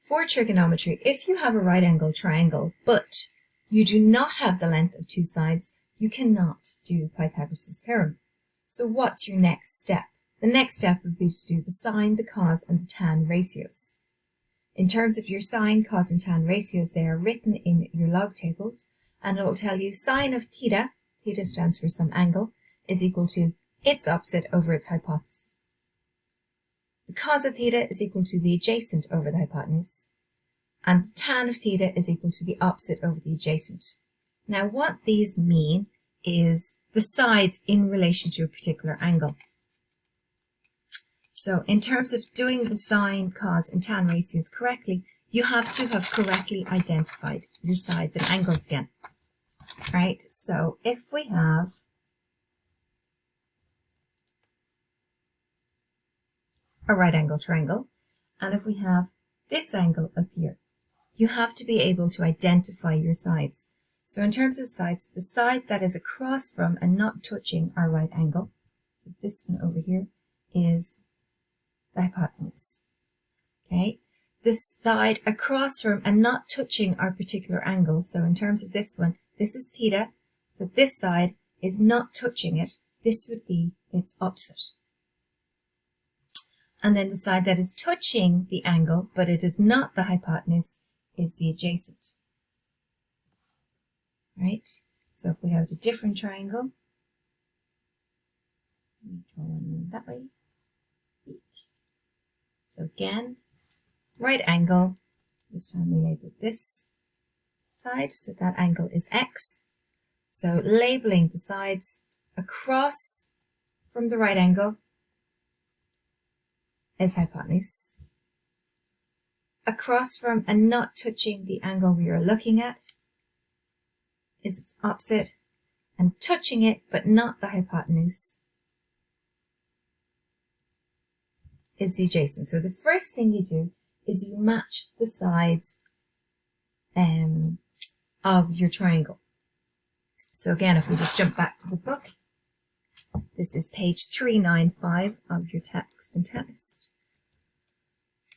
For trigonometry, if you have a right angle triangle, but you do not have the length of two sides, you cannot do Pythagoras' theorem. So what's your next step? The next step would be to do the sine, the cos, and the tan ratios. In terms of your sine, cos, and tan ratios, they are written in your log tables, and it will tell you sine of theta stands for some angle, is equal to its opposite over its hypothesis. The cos of theta is equal to the adjacent over the hypotenuse, and the tan of theta is equal to the opposite over the adjacent. Now what these mean is the sides in relation to a particular angle. So in terms of doing the sine, cos, and tan ratios correctly, you have to have correctly identified your sides and angles again. Right? So if we have a right angle triangle, and if we have this angle up here, you have to be able to identify your sides. So in terms of sides, the side that is across from and not touching our right angle, this one over here, is the hypotenuse. Okay, this side across from and not touching our particular angle, so in terms of this one, this is theta, so this side is not touching it, this would be its opposite. And then the side that is touching the angle, but it is not the hypotenuse, is the adjacent. Right? So if we have a different triangle, we draw one that way. So again, right angle, this time we label this side, so that angle is x. So labeling the sides across from the right angle is hypotenuse. Across from and not touching the angle we are looking at is its opposite, and touching it but not the hypotenuse is the adjacent. So the first thing you do is you match the sides of your triangle. So again, if we just jump back to the book, this is page 395 of your text and test.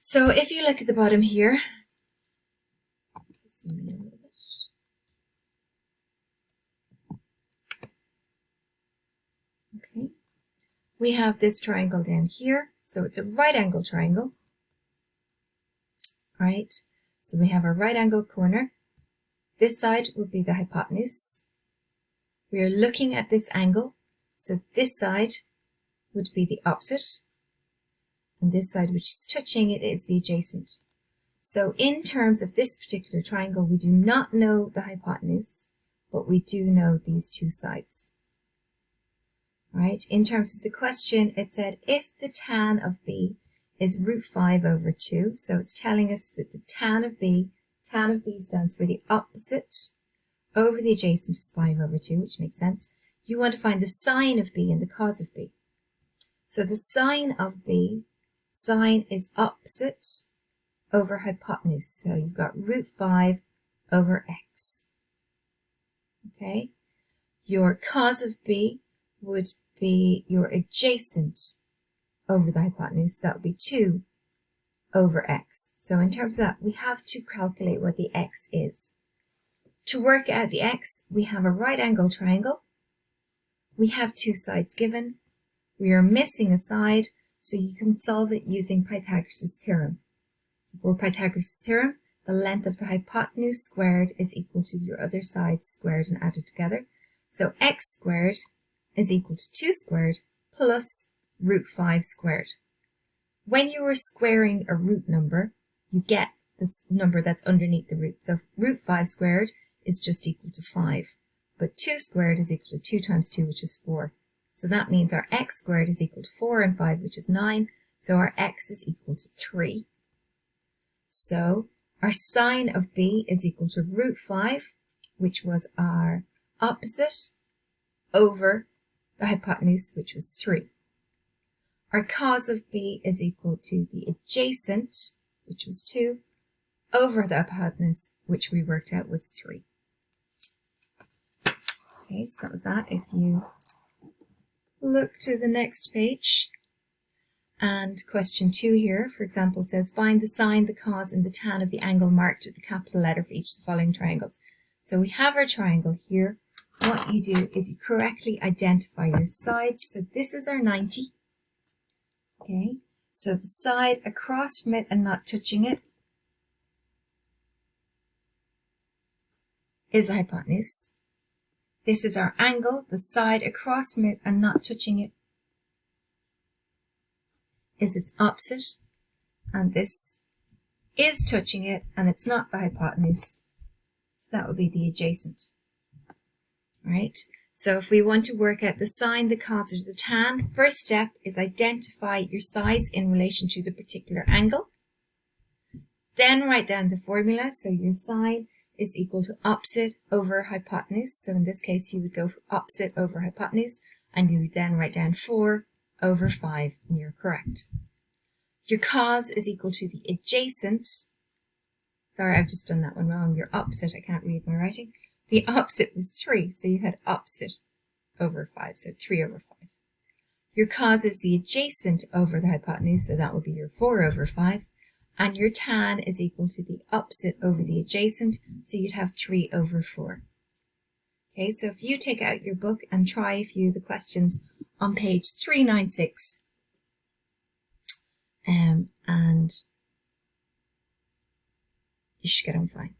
So if you look at the bottom here, zoom in a little bit. Okay, we have this triangle down here, so it's a right angle triangle. Right, so we have our right angle corner. This side would be the hypotenuse. We are looking at this angle, so this side would be the opposite, and this side which is touching it is the adjacent. So in terms of this particular triangle, we do not know the hypotenuse, but we do know these two sides. Right? In terms of the question, it said if the tan of b is root 5 over 2, so it's telling us that the tan of b stands for the opposite over the adjacent is 5 over 2, which makes sense. You want to find the sine of b and the cos of b. So the sine of b, sine is opposite over hypotenuse. So you've got root 5 over x. Okay? Your cos of b would be your adjacent over the hypotenuse. That would be 2 over x. So in terms of that, we have to calculate what the x is. To work out the x, we have a right angle triangle. We have two sides given. We are missing a side, so you can solve it using Pythagoras' theorem. For Pythagoras' theorem, the length of the hypotenuse squared is equal to your other sides squared and added together. So x squared is equal to 2 squared plus root 5 squared. When you are squaring a root number, you get this number that's underneath the root. So root 5 squared is just equal to 5. But 2 squared is equal to 2 times 2, which is 4. So that means our x squared is equal to 4 and 5, which is 9. So our x is equal to 3. So our sine of b is equal to root 5, which was our opposite, over the hypotenuse, which was 3. Our cos of b is equal to the adjacent, which was 2, over the hypotenuse, which we worked out was 3. Okay, so that was that. If you look to the next page, And question 2 here, for example, says find the sine, the cos, and the tan of the angle marked with the capital letter for each of the following triangles. So we have our triangle here. What you do is you correctly identify your sides. So this is our 90. Okay, so the side across from it and not touching it is the hypotenuse. This is our angle. The side across from it and not touching it is its opposite. And this is touching it and it's not the hypotenuse. So that would be the adjacent. Right? So if we want to work out the sine, the cos, or the tan, first step is identify your sides in relation to the particular angle. Then write down the formula. So your sine is equal to opposite over hypotenuse. So in this case, you would go for opposite over hypotenuse, and you would then write down 4 over 5, and you're correct. Your cos is equal to the adjacent. Sorry, I've just done that one wrong. Your opposite, I can't read my writing. The opposite was 3, so you had opposite over 5, so 3 over 5. Your cos is the adjacent over the hypotenuse, so that will be your 4 over 5. And your tan is equal to the opposite over the adjacent, so you'd have 3 over 4. Okay, so if you take out your book and try a few of the questions on page 396, and you should get on fine.